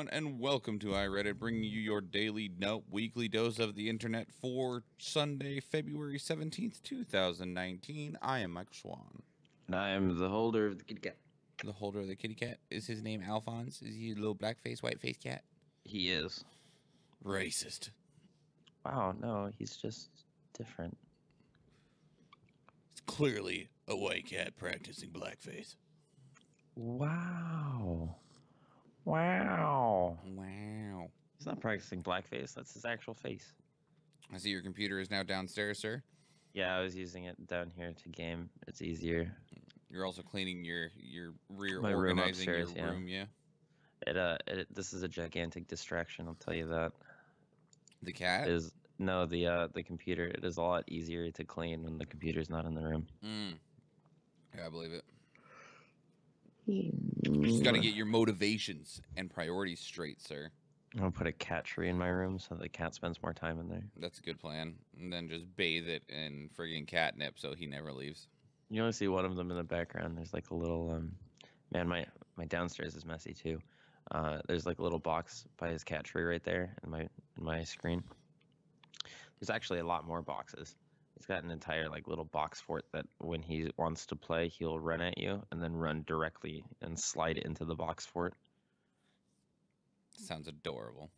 everyone, and welcome to iReadit, bringing you your daily weekly dose of the internet for Sunday, February 17th, 2019. I am Michael Schwahn. And I am the holder of the kitty cat. The holder of the kitty cat. Is his name Alphonse? Is he a little black-faced, white-faced cat? He is. Racist. Wow, no, he's just different. It's clearly a white cat practicing blackface. Wow. Wow. Wow. He's not practicing blackface. That's his actual face. I see your computer is now downstairs, sir. Yeah, I was using it down here to game. It's easier. You're also cleaning your My room reorganizing upstairs, your room, yeah. This is a gigantic distraction, I'll tell you that. The cat? The computer. It is a lot easier to clean when the computer's not in the room. Yeah, I believe it. You just got to get your motivations and priorities straight, sir. I'm gonna put a cat tree in my room so the cat spends more time in there. That's a good plan. And then just bathe it in friggin' catnip so he never leaves. You only see one of them in the background. There's like a little man. My downstairs is messy too. There's like a little box by his cat tree right there in my screen. There's actually a lot more boxes. He's got an entire like little box fort that when he wants to play, he'll run at you and then run directly and slide into the box fort. Sounds adorable.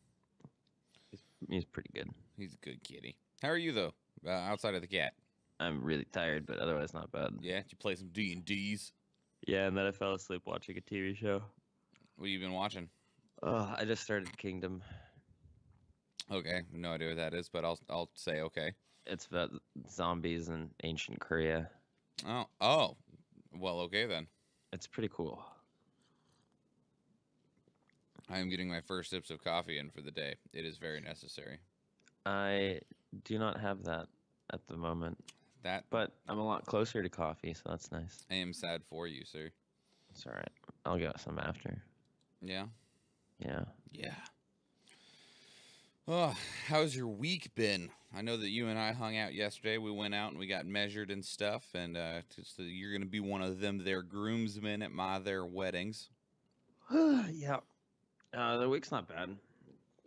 He's pretty good. He's a good kitty. How are you though? Outside of the cat? I'm really tired, but otherwise not bad. Yeah, did you play some D&Ds? Yeah, and then I fell asleep watching a TV show. What have you been watching? I just started Kingdom. Okay, no idea what that is, but I'll say okay. It's about zombies in ancient Korea. Oh, well, okay then. It's pretty cool. I am getting my first sips of coffee in for the day. It is very necessary. I do not have that at the moment. But I'm a lot closer to coffee, so that's nice. I am sad for you, sir. It's all right. I'll get some after. Yeah? Yeah. Yeah. Oh, how's your week been? I know that you and I hung out yesterday. We went out and we got measured and stuff, and so you're going to be one of them their groomsmen at their weddings. Yeah. The week's not bad.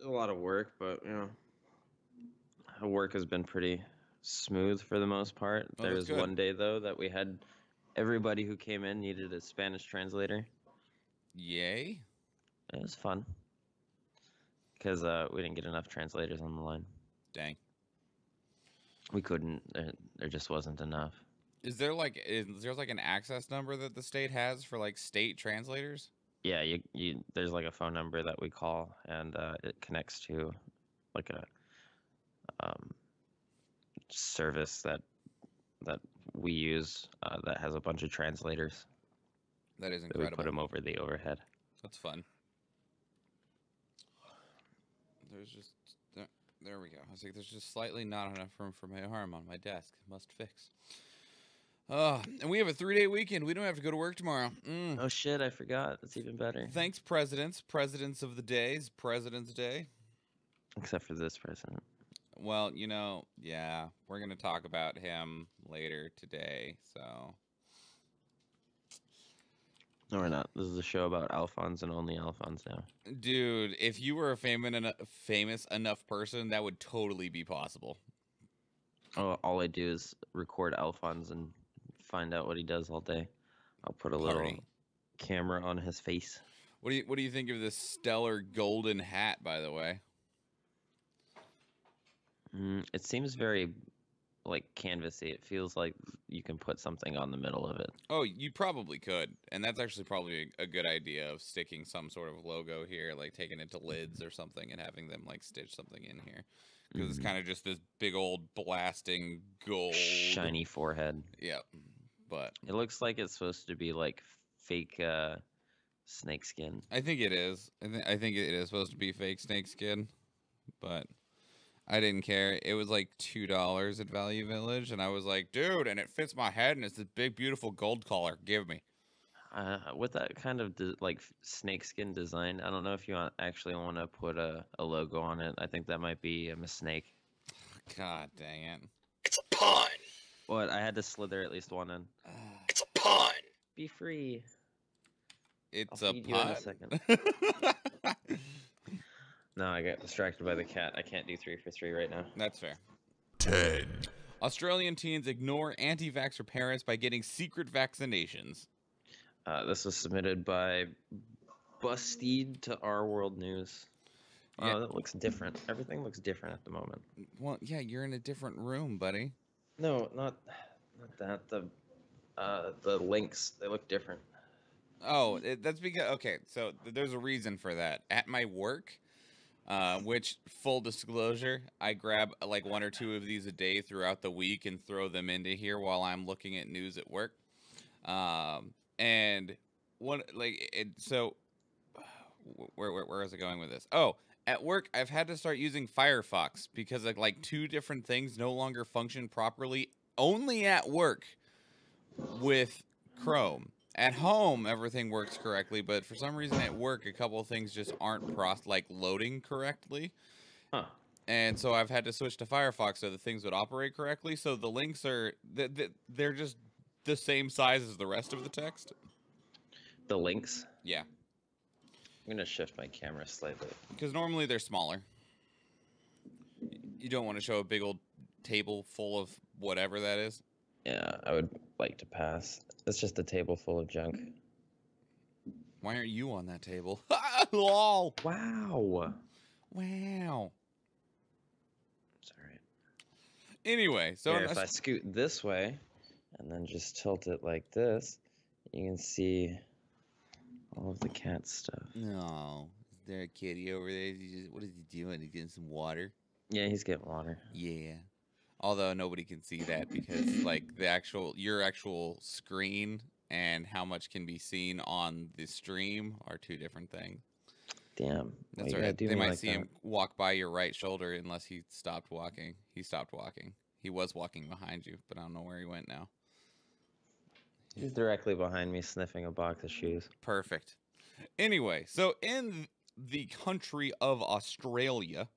A lot of work, but, you know, work has been pretty smooth for the most part. Oh, there was one day, though, that we had everybody who came in needed a Spanish translator. Yay. It was fun. Because we didn't get enough translators on the line. Dang. We couldn't. There just wasn't enough. Is there like an access number that the state has for like state translators? Yeah, there's like a phone number that we call, and it connects to like a service that we use that has a bunch of translators. That is incredible. We put them over the overhead. That's fun. There's just there we go. I was like, there's just slightly not enough room for my arm on my desk. Must fix. And we have a 3-day weekend. We don't have to go to work tomorrow. Oh shit, I forgot. That's even better. Thanks, presidents of the days. President's Day. Except for this president. Well, you know, yeah, we're gonna talk about him later today. So. No, we're not. This is a show about Alphonse and only Alphonse now. Dude, if you were a famous enough person, that would totally be possible. Oh, all I do is record Alphonse and find out what he does all day. I'll put a little camera on his face. What do you think of this stellar golden hat, by the way? It seems very like canvassy. It feels like you can put something on the middle of it. Oh, you probably could. And that's actually probably a good idea of sticking some sort of logo here, like taking it to lids or something and having them like stitch something in here. Because it's kind of just this big old blasting gold. Shiny forehead. Yep. But it looks like it's supposed to be like fake snake skin. I think it is. I think it is supposed to be fake snake skin. But I didn't care. It was like $2 at Value Village, and I was like, dude, and it fits my head, and it's this big, beautiful gold collar. Give me. With that kind of like snakeskin design, I don't know if you actually want to put a logo on it. I think that might be a mistake. God dang it. It's a pun. What? I had to slither at least one in. It's a pun. Be free. It's I'll a feed you in a pun. second. No, I got distracted by the cat. I can't do 3 for 3 right now. That's fair. 10. Australian teens ignore anti-vaxxer parents by getting secret vaccinations. This was submitted by Busted to Our World News. Yeah. Oh, that looks different. Everything looks different at the moment. Well, yeah, you're in a different room, buddy. No, not that. The links, they look different. Oh, that's because, okay, so there's a reason for that. At my work, which, full disclosure, I grab like 1 or 2 of these a day throughout the week and throw them into here while I'm looking at news at work. And so where is it going with this? Oh, at work, I've had to start using Firefox because like 2 different things no longer function properly only at work with Chrome. At home, everything works correctly, but for some reason at work, a couple of things just aren't loading correctly. Huh. And so I've had to switch to Firefox so that things would operate correctly. So the links are, they're just the same size as the rest of the text. The links? Yeah. I'm going to shift my camera slightly. Because normally they're smaller. You don't want to show a big old table full of whatever that is. Yeah, I would like to pass. It's just a table full of junk. Why aren't you on that table? Lol. Wow. Wow. It's all right. Anyway, so Here, if I scoot this way and then just tilt it like this, you can see all of the cat stuff. No. Is there a kitty over there? What is he doing? He's getting some water? Yeah, he's getting water. Yeah. Although nobody can see that because like your actual screen and how much can be seen on the stream are 2 different things. Damn. That's right. They might see him walk by your right shoulder unless he stopped walking. He stopped walking. He was walking behind you, but I don't know where he went now. He's directly behind me sniffing a box of shoes. Perfect. Anyway, so in the country of Australia,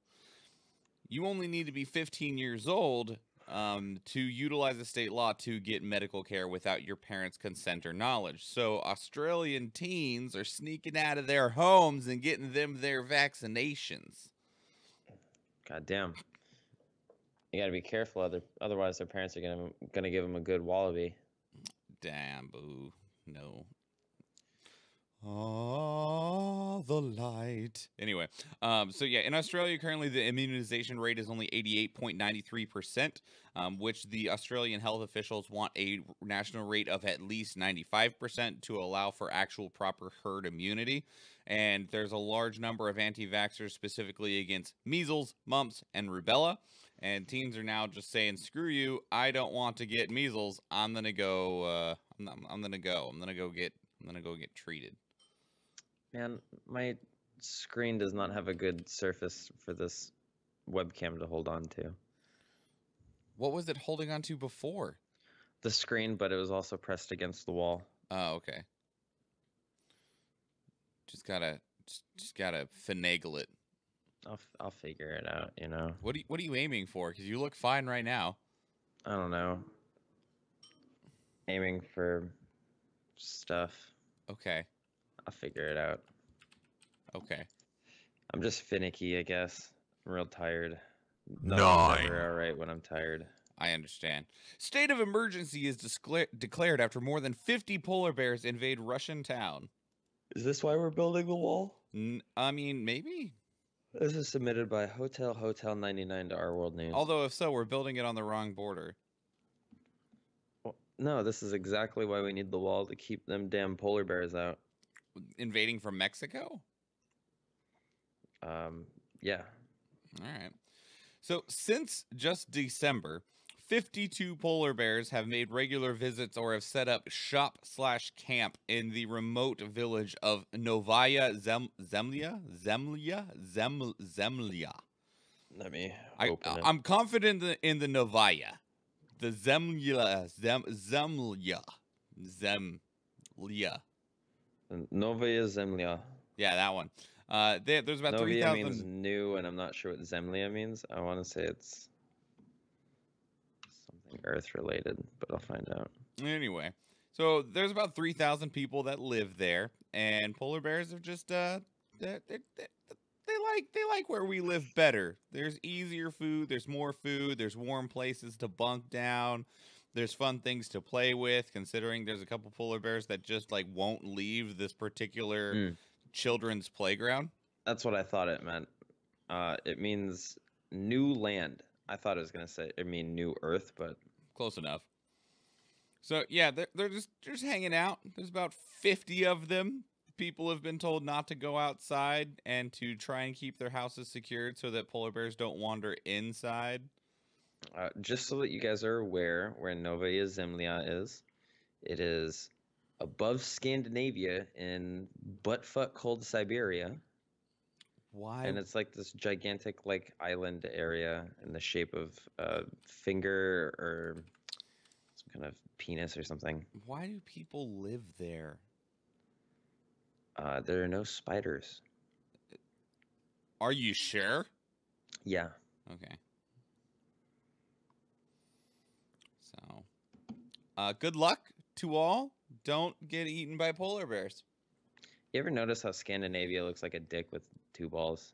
you only need to be 15 years old to utilize a state law to get medical care without your parents' consent or knowledge. So Australian teens are sneaking out of their homes and getting them their vaccinations. God damn. You gotta be careful, otherwise their parents are gonna give them a good wallaby. Damn, boo. No. Oh, the light. Anyway, so yeah, in Australia, currently the immunization rate is only 88.93%, which the Australian health officials want a national rate of at least 95% to allow for actual proper herd immunity. And there's a large number of anti-vaxxers specifically against measles, mumps, and rubella. And teens are now just saying, "Screw you! I don't want to get measles. I'm gonna go. I'm gonna go get treated." Man, my screen does not have a good surface for this webcam to hold on to. What was it holding on to before? The screen, but it was also pressed against the wall. Oh, okay. Just gotta finagle it. I'll figure it out, you know. What are you aiming for? Because you look fine right now. I don't know. Aiming for stuff. Okay. I'll figure it out. Okay. I'm just finicky, I guess. I'm real tired. 9. Never all right when I'm tired. I understand. State of emergency is declared after more than 50 polar bears invade Russian town. Is this why we're building the wall? I mean, maybe. This is submitted by Hotel 99 to Our World News. Although, if so, we're building it on the wrong border. Well, no, this is exactly why we need the wall, to keep them damn polar bears out. Invading from Mexico? Yeah. All right. So, since just December, 52 polar bears have made regular visits or have set up shop/camp in the remote village of Novaya Zemlya. Let me open it. I'm confident in the Novaya. The Zemlya. Novaya Zemlya. Yeah, that one. There's about Novaya means 3,000. new, and I'm not sure what Zemlya means. I want to say it's something Earth related, but I'll find out. Anyway, so there's about 3,000 people that live there, and polar bears have just they like where we live better. There's easier food, there's more food, there's warm places to bunk down, there's fun things to play with, considering there's a couple polar bears that just like won't leave this particular children's playground. That's what I thought it meant. It means new land. I thought it was gonna say new Earth, but Close enough. So yeah, they're just hanging out. There's about 50 of them. People have been told not to go outside and to try and keep their houses secured so that polar bears don't wander inside. just so that you guys are aware, where Novaya Zemlya is, it is above Scandinavia in buttfuck cold Siberia. Why? And it's like this gigantic like island area in the shape of a finger or some kind of penis or something. Why do people live there? There are no spiders. Are you sure? Yeah. Okay. So, good luck to all. Don't get eaten by polar bears. You ever notice how Scandinavia looks like a dick with two balls?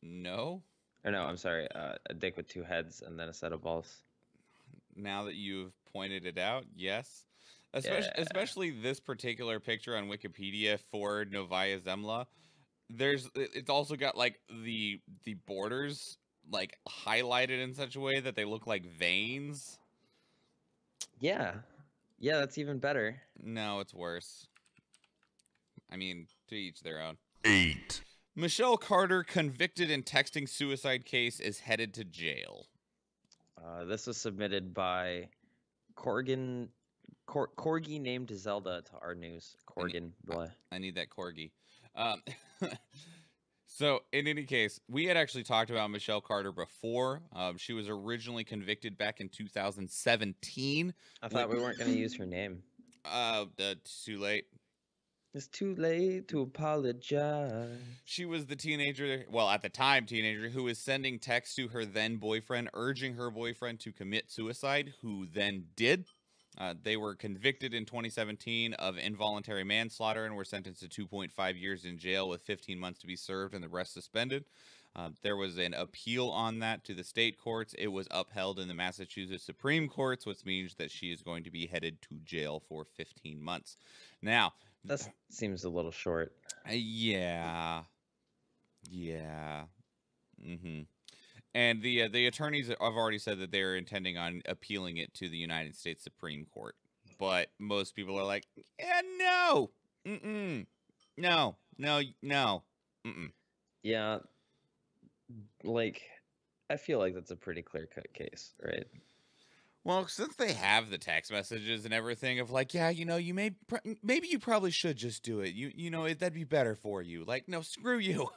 No. Or no, I'm sorry, a dick with two heads and then a set of balls. Now that you've pointed it out, yes. Yeah. Especially this particular picture on Wikipedia for Novaya Zemlya. It's also got like the borders like highlighted in such a way that they look like veins. Yeah. Yeah, that's even better. No, it's worse. I mean, to each their own. 8. Michelle Carter, convicted in texting suicide case, is headed to jail. This was submitted by Corgi named Zelda to our news. Corgan, blah. I need that corgi. So, in any case, we had actually talked about Michelle Carter before. She was originally convicted back in 2017. I thought we weren't going to use her name. Too late. It's too late to apologize. She was the teenager, well, at the time, teenager, who was sending texts to her then boyfriend, urging her boyfriend to commit suicide, who then did. They were convicted in 2017 of involuntary manslaughter and were sentenced to 2.5 years in jail with 15 months to be served and the rest suspended. There was an appeal on that to the state courts. It was upheld in the Massachusetts Supreme Courts, which means that she is going to be headed to jail for 15 months. Now, that seems a little short. Yeah. Mm-hmm. And the attorneys have already said that they're intending on appealing it to the United States Supreme Court. But most people are like, yeah, no. Mm-mm. No. Mm-mm. Yeah. Like, I feel like that's a pretty clear-cut case, right? Well, since they have the text messages and everything of like, yeah, you maybe you probably should just do it. That'd be better for you. Like, no, screw you.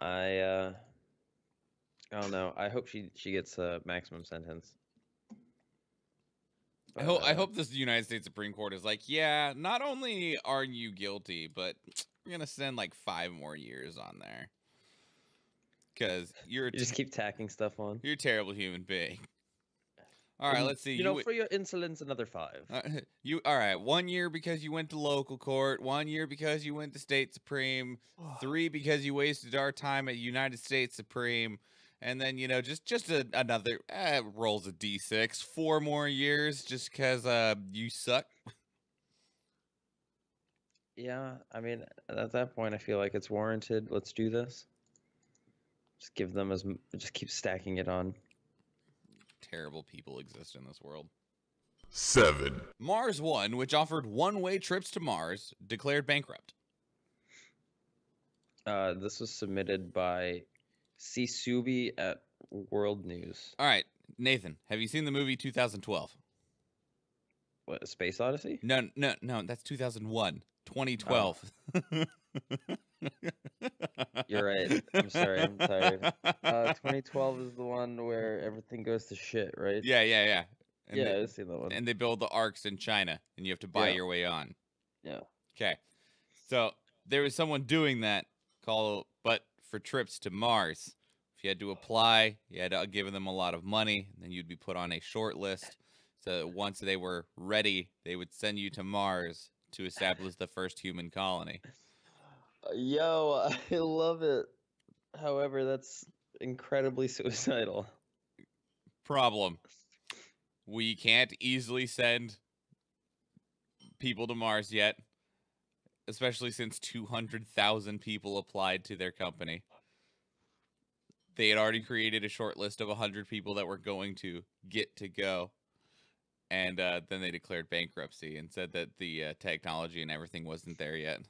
I don't know. I hope she gets a maximum sentence. But, I hope this United States Supreme Court is like, yeah, not only are you guilty, but we're gonna send like 5 more years on there. Because you just keep tacking stuff on. You're a terrible human being. All right, let's see. For your insolence, another 5. All right? 1 year because you went to local court. 1 year because you went to state supreme. 3 because you wasted our time at United States Supreme. And then just another rolls a d6. 4 more years just because you suck. Yeah, I mean, at that point, I feel like it's warranted. Let's do this. Just give them just keep stacking it on. Terrible people exist in this world. 7. Mars One, which offered one-way trips to Mars, declared bankrupt. This was submitted by Csubi at World News. All right, Nathan, have you seen the movie 2012? What, Space Odyssey? No, that's 2001. 2012. Oh. You're right. I'm sorry. I'm tired. 2012 is the one where everything goes to shit, right? Yeah. And I've seen that one. And they build the arcs in China, and you have to buy your way on. Yeah. Okay. So there was someone doing that but for trips to Mars. If you had to apply, you had to give them a lot of money, and then you'd be put on a short list. So once they were ready, they would send you to Mars to establish the first human colony. Yo, I love it. However, that's incredibly suicidal. Problem. We can't easily send people to Mars yet, especially since 200,000 people applied to their company. They had already created a short list of 100 people that were going to get to go. And then they declared bankruptcy and said that the technology and everything wasn't there yet.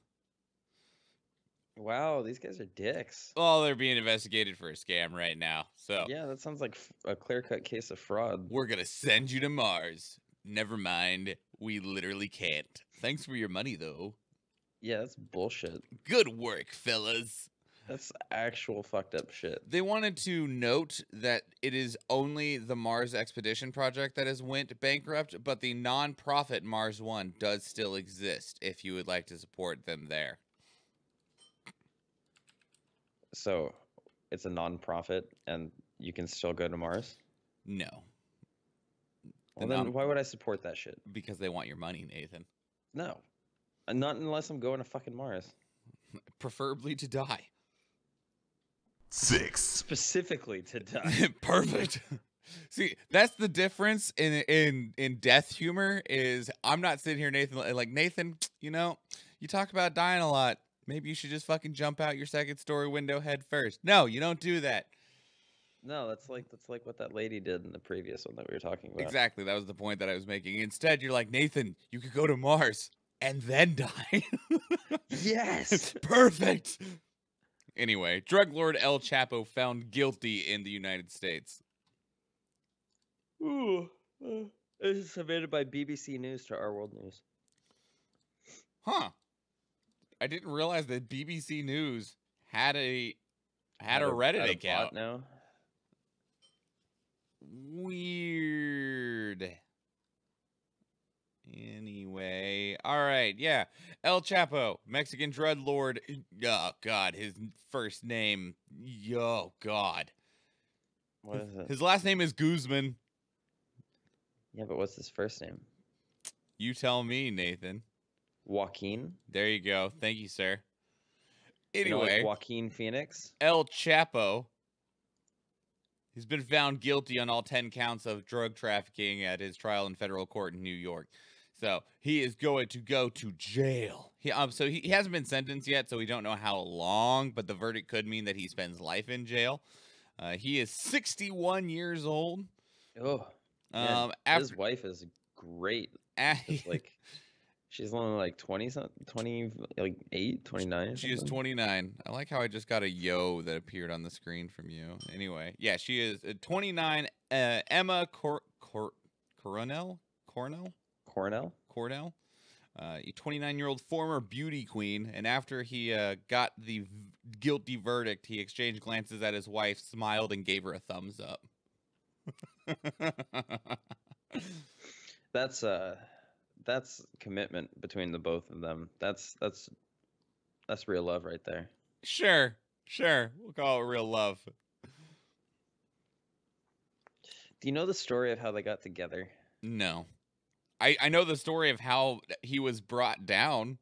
Wow, these guys are dicks. Well, they're being investigated for a scam right now. So Yeah, that sounds like a clear-cut case of fraud. we're going to send you to Mars. Never mind. We literally can't. Thanks for your money, though. Yeah, that's bullshit. Good work, fellas. That's actual fucked up shit. They wanted to note that it is only the Mars Expedition Project that has went bankrupt, but the non-profit Mars One does still exist if you would like to support them there. So, it's a non-profit, and you can still go to Mars? No. Well, then why would I support that shit? Because they want your money, Nathan. No. Not unless I'm going to fucking Mars. Preferably to die. 6, Specifically to die. Perfect. See, that's the difference in death humor is I'm not sitting here, Nathan, like, Nathan, you know, you talk about dying a lot. Maybe you should just fucking jump out your second story window head first. No, you don't do that. No, that's like what that lady did in the previous one that we were talking about. Exactly. That was the point that I was making. Instead, you're like, Nathan, you could go to Mars and then die. Yes. Perfect. Anyway, drug lord El Chapo found guilty in the United States. Ooh. This is submitted by BBC News to Our World News. Huh. I didn't realize that BBC News had a Reddit account. Now. Weird. Anyway, all right, yeah. El Chapo, Mexican drug lord. Oh, God, his first name. Oh, God. What is it? His last name is Guzman. Yeah, but what's his first name? You tell me, Nathan. Joaquin. There you go. Thank you, sir. You know, Anyway, like Joaquin Phoenix. El Chapo has been found guilty on all 10 counts of drug trafficking at his trial in federal court in New York. So he is going to go to jail. He hasn't been sentenced yet, so we don't know how long, but the verdict could mean that he spends life in jail. He is 61 years old. Oh, man, his wife is great. Like, she's only like 20 something, 20, like 8, 29. She is 29. I like how I just got a yo that appeared on the screen from you. Anyway, yeah, she is 29. Emma Cornell, a 29-year-old former beauty queen, and after he got the guilty verdict, he exchanged glances at his wife, smiled, and gave her a thumbs up. That's commitment between the both of them. That's real love right there. Sure, we'll call it real love. Do you know the story of how they got together? No. I know the story of how he was brought down.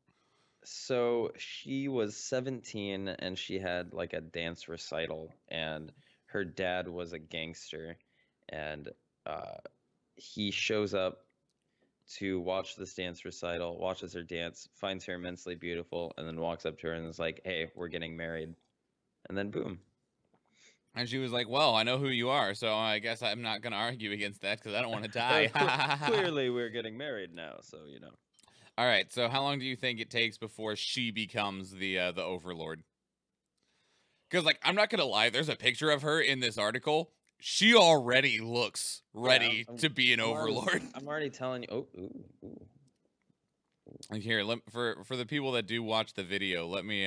So she was 17 and she had like a dance recital, and her dad was a gangster, and he shows up to watch this dance recital, watches her dance, finds her immensely beautiful, and then walks up to her and is like, "Hey, we're getting married." And then boom. And she was like, well, I know who you are, so I guess I'm not going to argue against that because I don't want to die. Clearly, we're getting married now, so, you know. All right, so how long do you think it takes before she becomes the overlord? Because, like, I'm not going to lie, there's a picture of her in this article. She already looks ready to be an overlord. I'm already telling you. Oh, ooh. Like here, for the people that do watch the video, let me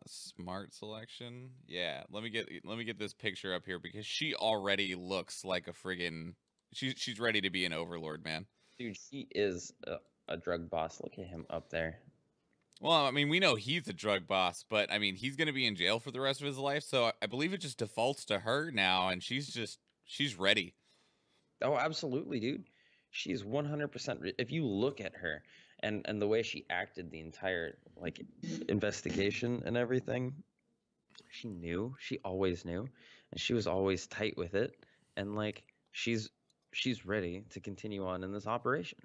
smart selection. Yeah, let me get this picture up here because she already looks like a friggin' she's ready to be an overlord, man. Dude, he is a drug boss. Look at him up there. Well, I mean, we know he's a drug boss, but I mean, he's going to be in jail for the rest of his life, so I believe it just defaults to her now, and she's ready. Oh, absolutely, dude. she's 100%. If you look at her and the way she acted the entire like investigation and everything, she knew. She always knew, and she was always tight with it. And like she's ready to continue on in this operation.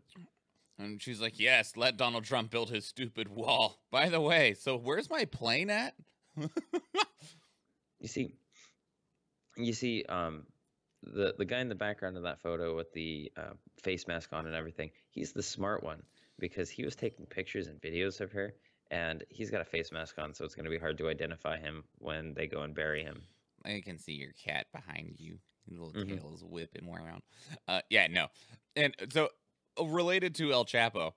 And she's like, yes, let Donald Trump build his stupid wall. By the way, so where's my plane at? You see, the guy in the background of that photo with the face mask on and everything, he's the smart one because he was taking pictures and videos of her, and he's got a face mask on, so it's going to be hard to identify him when they go and bury him. I can see your cat behind you. His little tail is whipping around. Yeah, no. And so, related to El Chapo,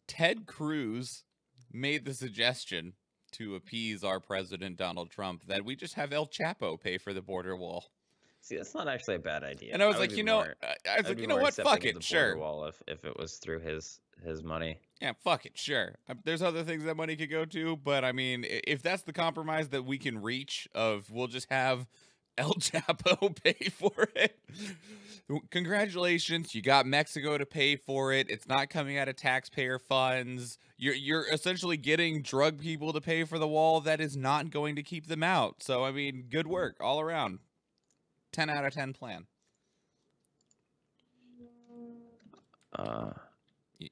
Ted Cruz made the suggestion to appease our president, Donald Trump, that we just have El Chapo pay for the border wall. See, that's not actually a bad idea. And I was like, you know what? Fuck it, sure. Wall if it was through his money. Yeah, fuck it, sure. There's other things that money could go to, but I mean, if that's the compromise that we can reach, of we'll just have El Chapo pay for it. Congratulations, you got Mexico to pay for it. It's not coming out of taxpayer funds. You're essentially getting drug people to pay for the wall that is not going to keep them out. So I mean, good work all around. 10 out of 10 plan.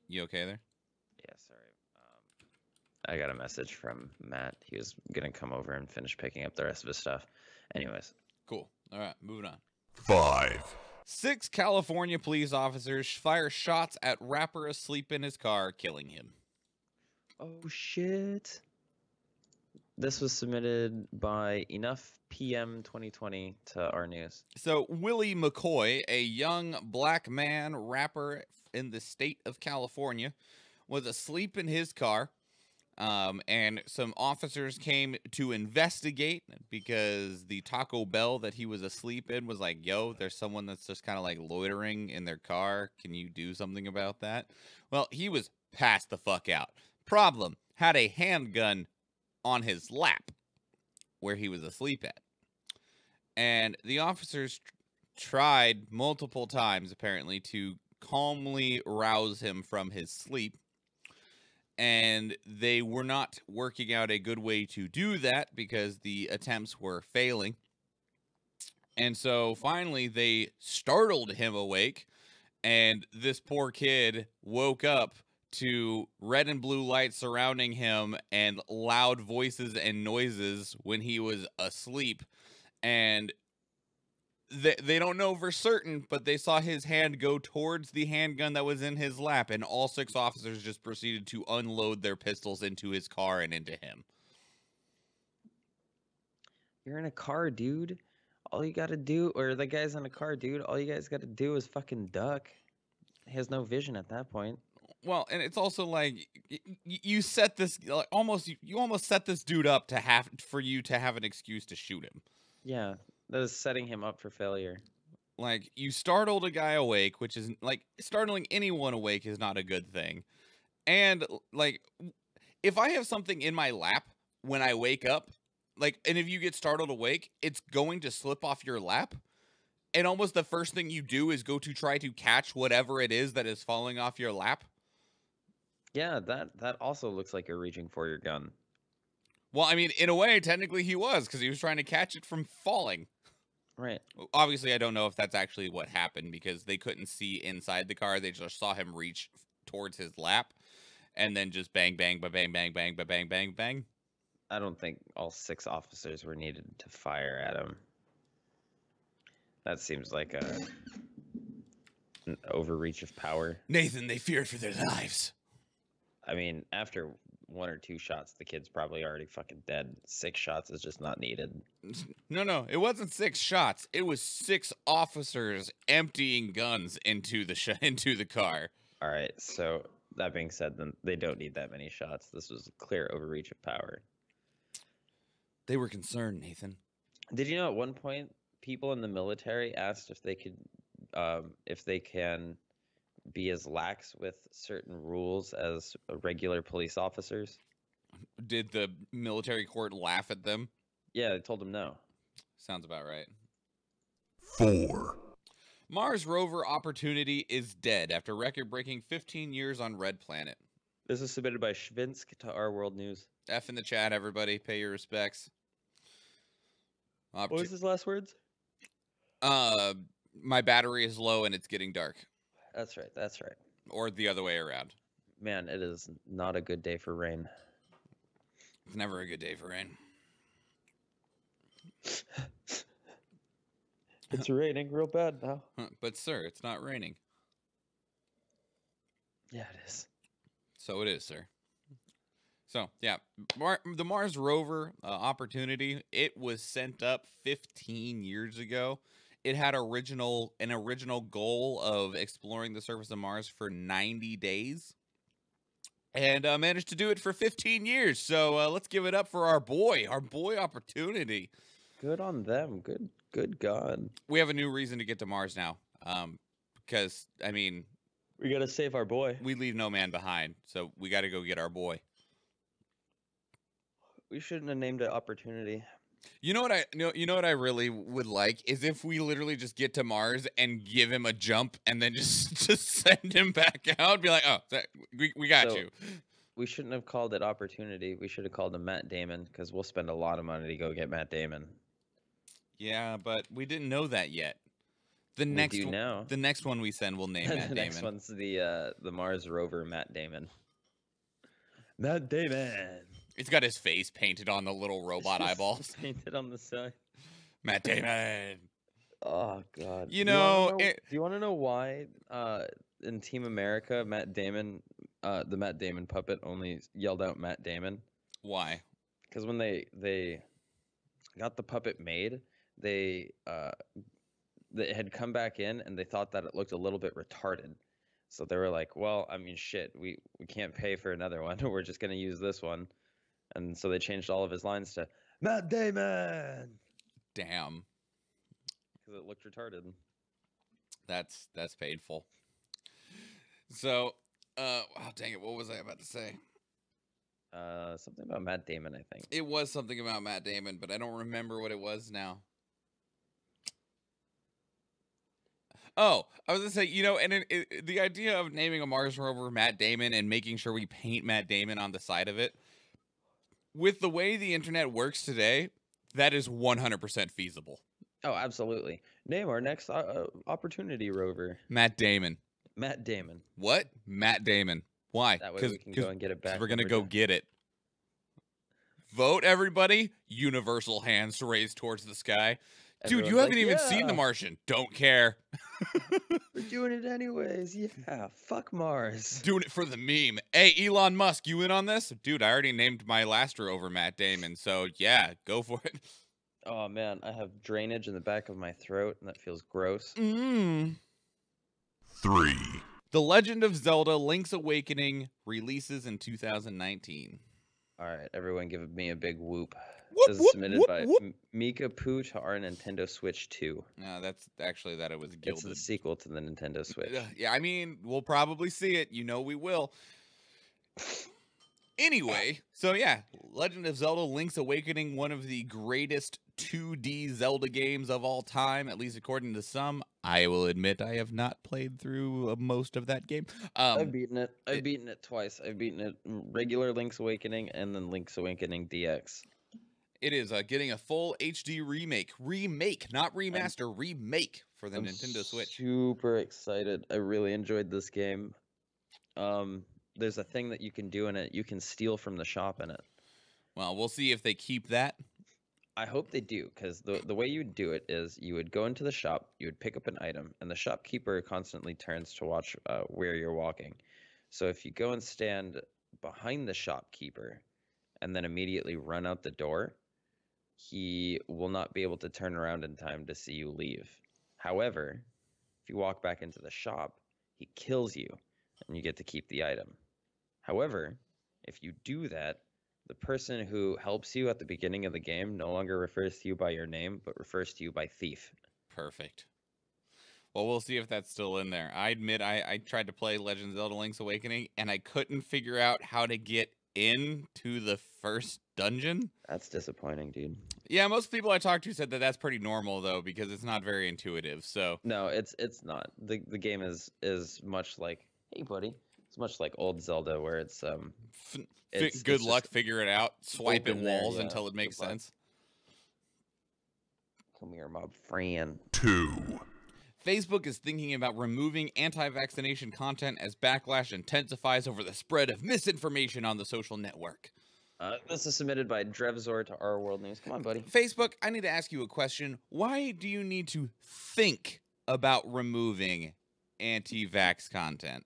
You okay there? Yeah, sorry. I got a message from Matt. He was gonna come over and finish picking up the rest of his stuff. Anyways. Cool. All right, moving on. 5. 6 California police officers fire shots at rapper asleep in his car, killing him. Oh shit. This was submitted by Enough PM 2020 to our news. So Willie McCoy, a young black man rapper in the state of California, was asleep in his car. And some officers came to investigate because the Taco Bell that he was asleep in was like, yo, there's someone that's just kind of like loitering in their car. Can you do something about that? Well, he was passed the fuck out. Problem, had a handgun on his lap where he was asleep at. And the officers tried multiple times, apparently, to calmly rouse him from his sleep. And they were not working out a good way to do that because the attempts were failing. And so finally they startled him awake, and this poor kid woke up to red and blue lights surrounding him and loud voices and noises when he was asleep. And they don't know for certain, but they saw his hand go towards the handgun that was in his lap, and all 6 officers just proceeded to unload their pistols into his car and into him. You're in a car, dude. All you gotta do, or the guy's in a car, dude. All you guys gotta do is fucking duck. He has no vision at that point. Well, and it's also like you set this you almost set this dude up for you to have an excuse to shoot him. Yeah. That is setting him up for failure. Like, you startled a guy awake, which is, like, startling anyone awake is not a good thing. And, like, if I have something in my lap when I wake up, like, and if you get startled awake, it's going to slip off your lap. And almost the first thing you do is go to try to catch whatever it is that is falling off your lap. Yeah, that also looks like you're reaching for your gun. Well, I mean, in a way, technically he was, because he was trying to catch it from falling. Right. Obviously, I don't know if that's actually what happened because they couldn't see inside the car. They just saw him reach towards his lap and then just bang, bang, ba bang, bang, bang, ba bang, bang, bang. I don't think all 6 officers were needed to fire at him. That seems like an overreach of power. Nathan, they feared for their lives. I mean, after 1 or 2 shots, the kid's probably already fucking dead. 6 shots is just not needed. No, it wasn't 6 shots. It was 6 officers emptying guns into the car. All right, so that being said, then they don't need that many shots. This was a clear overreach of power. They were concerned, Nathan. Did you know at one point people in the military asked if they could, if they can be as lax with certain rules as regular police officers? Did the military court laugh at them? Yeah, they told them no. Sounds about right. 4. Mars rover Opportunity is dead after record-breaking 15 years on Red Planet. This is submitted by Schwinsk to Our World News. F in the chat, everybody. Pay your respects. What was his last words? My battery is low and it's getting dark. That's right. That's right. Or the other way around. Man, it is not a good day for rain. It's never a good day for rain. It's raining real bad now. But, sir, it's not raining. Yeah, it is. So it is, sir. So, yeah, the Mars rover Opportunity, it was sent up 15 years ago. It had an original goal of exploring the surface of Mars for 90 days. And managed to do it for 15 years. So let's give it up for our boy Opportunity. Good on them. Good God. We have a new reason to get to Mars now. Because, I mean... We got to save our boy. We leave no man behind. So we got to go get our boy. We shouldn't have named it Opportunity. You know what I really would like is if we literally just get to Mars and give him a jump and then just send him back out. Be like, oh, we got you. We shouldn't have called it Opportunity. We should have called him Matt Damon because we'll spend a lot of money to go get Matt Damon. Yeah, but we didn't know that yet. The We next do now. The next one we send will name Matt The Damon. next one's the Mars rover Matt Damon. Matt Damon. It's got his face painted on the little robot eyeballs. Painted on the side. Matt Damon. Oh God. Do you want to know why in Team America Matt Damon, the Matt Damon puppet only yelled out Matt Damon? Why? Because when they got the puppet made, they had come back in and they thought that it looked a little bit retarded. So they were like, well, I mean, shit, we can't pay for another one. We're just going to use this one. And so they changed all of his lines to Matt Damon. Damn. Because it looked retarded. That's painful. So, oh, dang it. What was I about to say? Something about Matt Damon, I think. It was something about Matt Damon, but I don't remember what it was now. Oh, I was going to say, and the idea of naming a Mars rover Matt Damon and making sure we paint Matt Damon on the side of it, with the way the internet works today, that is 100% feasible. Oh, absolutely. Name our next Opportunity rover. Matt Damon. Matt Damon. What? Matt Damon. Why? That way we can go and get it back. We're going to go get it. Vote, everybody. Universal hands raised towards the sky. Dude, you haven't even seen The Martian. Don't care. We're doing it anyways. Yeah, fuck Mars. Doing it for the meme. Hey, Elon Musk, you in on this? Dude, I already named my last rover Matt Damon, so yeah, go for it. Oh, man, I have drainage in the back of my throat, and that feels gross. 3. The Legend of Zelda Link's Awakening releases in 2019. All right, everyone give me a big whoop. Whoop, This is whoop, submitted whoop, by whoop. Mika Poo to our Nintendo Switch 2. No, that's actually that it was It's gilded. the sequel to the Nintendo Switch. Yeah, I mean, we'll probably see it. You know we will. Anyway, so yeah, Legend of Zelda Link's Awakening, one of the greatest 2D Zelda games of all time, at least according to some. I will admit I have not played through most of that game. I've beaten it. I've beaten it twice. I've beaten it regular Link's Awakening and then Link's Awakening DX. It is getting a full HD remake, not remaster, remake for the Nintendo Switch. Super excited. I really enjoyed this game. There's a thing that you can do in it. You can steal from the shop in it. Well, we'll see if they keep that. I hope they do, because the way you would do it is you would go into the shop, you would pick up an item, and the shopkeeper constantly turns to watch where you're walking. So if you go and stand behind the shopkeeper and then immediately run out the door, he will not be able to turn around in time to see you leave. However, if you walk back into the shop, he kills you, and you get to keep the item. However, if you do that, the person who helps you at the beginning of the game no longer refers to you by your name, but refers to you by thief. Perfect. Well, we'll see if that's still in there. I admit I tried to play Legend of Zelda Link's Awakening, and I couldn't figure out how to get into the first dungeon. That's disappointing, dude. Yeah, most people I talked to said that that's pretty normal though, because it's not very intuitive. So No, it's not. The game is much like, hey buddy, it's much like old Zelda where it's good just luck, figure it out, swipe at open there, walls yeah. until it Good makes luck. sense. Come here, my friend. 2, Facebook is thinking about removing anti-vaccination content as backlash intensifies over the spread of misinformation on the social network. This is submitted by Drevzor to Our World News. Come on, buddy. Facebook, I need to ask you a question. Why do you need to think about removing anti-vax content?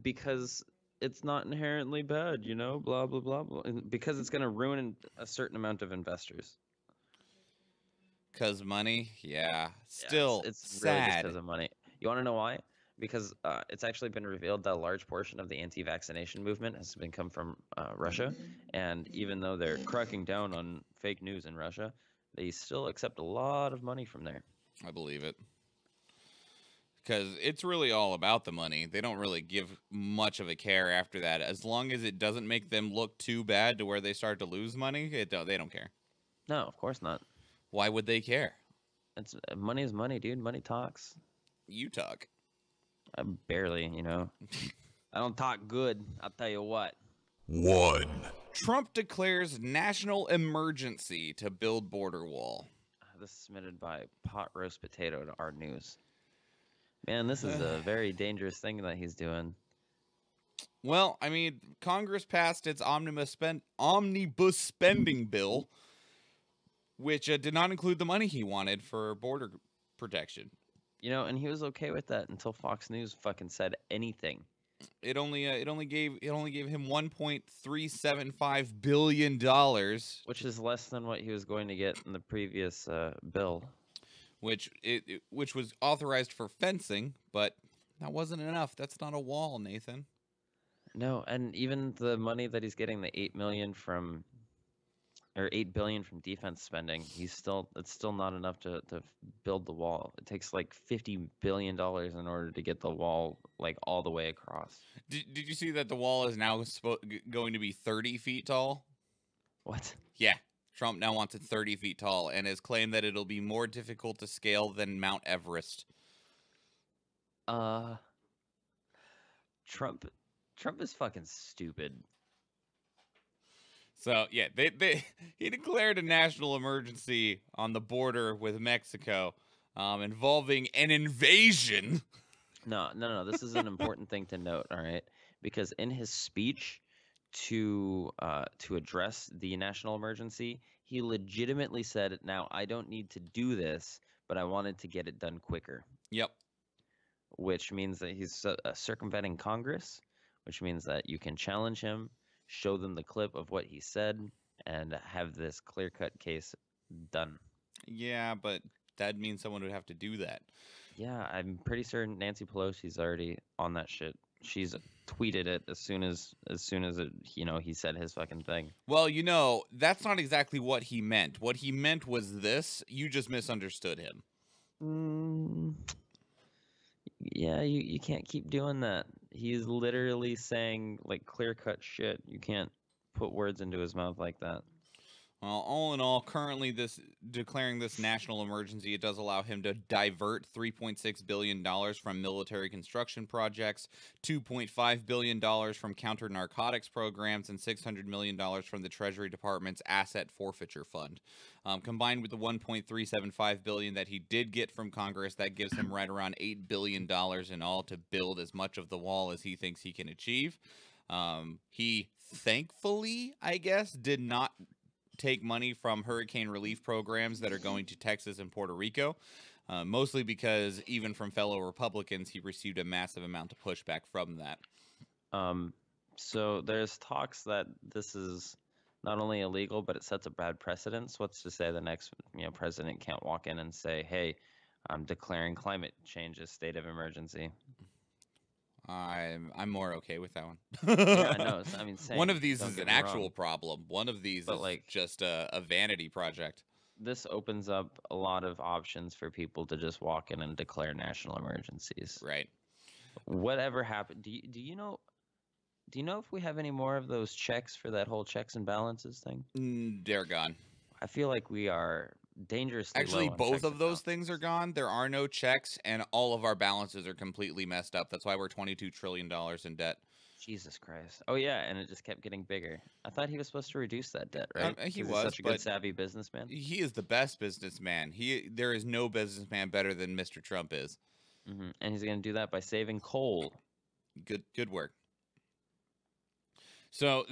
Because it's not inherently bad, you know, blah, blah, blah, blah. Because it's going to ruin a certain amount of investors. Because money? Yeah. Yeah, Still it's really just sad. because of money. You want to know why? Because it's actually been revealed that a large portion of the anti-vaccination movement has come from Russia. And even though they're cracking down on fake news in Russia, they still accept a lot of money from there. I believe it. Because it's really all about the money. They don't really give much of a care after that. As long as it doesn't make them look too bad to where they start to lose money, they don't care. No, of course not. Why would they care? It's money is money, dude. Money talks. You talk. I barely, you know. I don't talk good. I'll tell you what. 1, Trump declares national emergency to build border wall. This is submitted by Pot Roast Potato to Our News. Man, this is a very dangerous thing that he's doing. Well, I mean, Congress passed its omnibus spending bill, which did not include the money he wanted for border protection. You know, and he was okay with that until Fox News fucking said anything. It only gave him $1.375 billion, which is less than what he was going to get in the previous bill. which was authorized for fencing, but that wasn't enough. That's not a wall, Nathan. No, and even the money that he's getting, the $8 billion from defense spending, it's still not enough to build the wall. It takes like $50 billion in order to get the wall like all the way across. Did you see that the wall is now going to be 30 feet tall? What? Yeah. Trump now wants it 30 feet tall and has claimed that it'll be more difficult to scale than Mount Everest. Trump is fucking stupid. So, yeah, he declared a national emergency on the border with Mexico involving an invasion. No. This is an important thing to note, all right? Because in his speech to address the national emergency, he legitimately said, now, I don't need to do this, but I wanted to get it done quicker. Yep. Which means that he's circumventing Congress, which means that you can challenge him, show them the clip of what he said, and have this clear-cut case done. Yeah, but that means someone would have to do that. Yeah, I'm pretty certain Nancy Pelosi's already on that shit. She's tweeted it as soon as it, he said his fucking thing. Well, that's not exactly what he meant. What he meant was this. You just misunderstood him. Yeah, you can't keep doing that. He's literally saying like clear-cut shit. You can't put words into his mouth like that. Well, all in all, currently declaring this national emergency, it does allow him to divert $3.6 billion from military construction projects, $2.5 billion from counter-narcotics programs, and $600 million from the Treasury Department's asset forfeiture fund. Combined with the $1.375 billion that he did get from Congress, that gives him right around $8 billion in all to build as much of the wall as he thinks he can achieve. He thankfully, I guess, did not take money from hurricane relief programs that are going to Texas and Puerto Rico, mostly because even from fellow Republicans, he received a massive amount of pushback from that. So there's talks that this is not only illegal, but it sets a bad precedent. What's to say the next president can't walk in and say, hey, I'm declaring climate change a state of emergency. I'm more okay with that one. Yeah, I know. I mean, one of these is an actual problem. One of these is like, just a vanity project. This opens up a lot of options for people to just walk in and declare national emergencies. Right. Whatever happened? Do you know if we have any more of those checks for that whole checks and balances thing? They're gone. I feel like we are dangerously Actually, low on both checks of and those things are balances. gone. There are no checks, and all of our balances are completely messed up. That's why we're $22 trillion in debt. Jesus Christ. Oh yeah, and it just kept getting bigger. I thought he was supposed to reduce that debt, right? He Because he's was, such a good but savvy businessman. he is the best businessman. There is no businessman better than Mr. Trump is. And he's going to do that by saving coal. Good work. So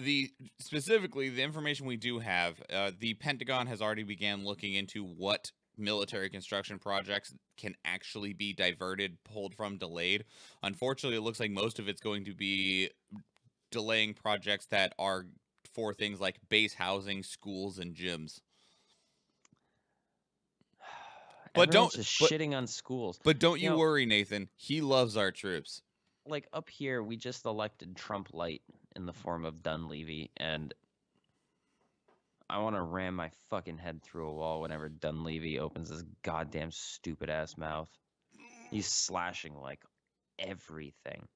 specifically the information we do have, the Pentagon has already began looking into what military construction projects can actually be diverted, pulled from, delayed. Unfortunately, it looks like most of it's going to be delaying projects that are for things like base housing, schools, and gyms. But Everyone's just shitting on schools. But don't you worry, Nathan. He loves our troops. Like up here, we just elected Trump Light in the form of Dunleavy, and I want to ram my fucking head through a wall whenever Dunleavy opens his goddamn stupid ass mouth. He's slashing like everything.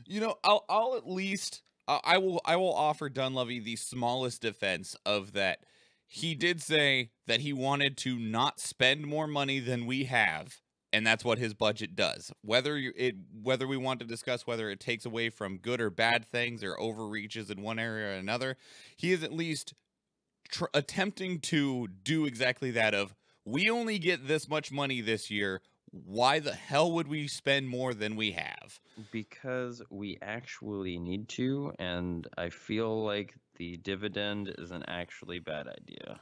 You know, I'll at least I will offer Dunleavy the smallest defense of that. He did say that he wanted to not spend more money than we have, and that's what his budget does. Whether we want to discuss whether it takes away from good or bad things or overreaches in one area or another, he is at least attempting to do exactly that. Of, we only get this much money this year. Why the hell would we spend more than we have? Because we actually need to, and I feel like the dividend is an actually bad idea.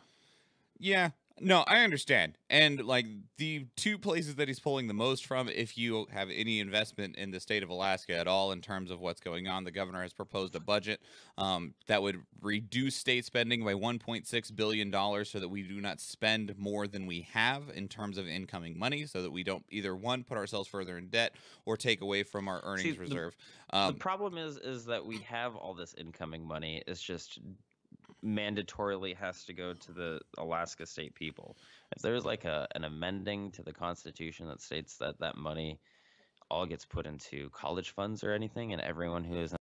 Yeah, no, I understand. And like the two places that he's pulling the most from, if you have any investment in the state of Alaska at all in terms of what's going on, the governor has proposed a budget that would reduce state spending by $1.6 billion so that we do not spend more than we have in terms of incoming money, so that we don't either, one, put ourselves further in debt or take away from our earnings reserve. The problem is that we have all this incoming money. It's just mandatorily has to go to the Alaska state people. If there's like an amending to the Constitution that states that money all gets put into college funds or anything, and everyone who is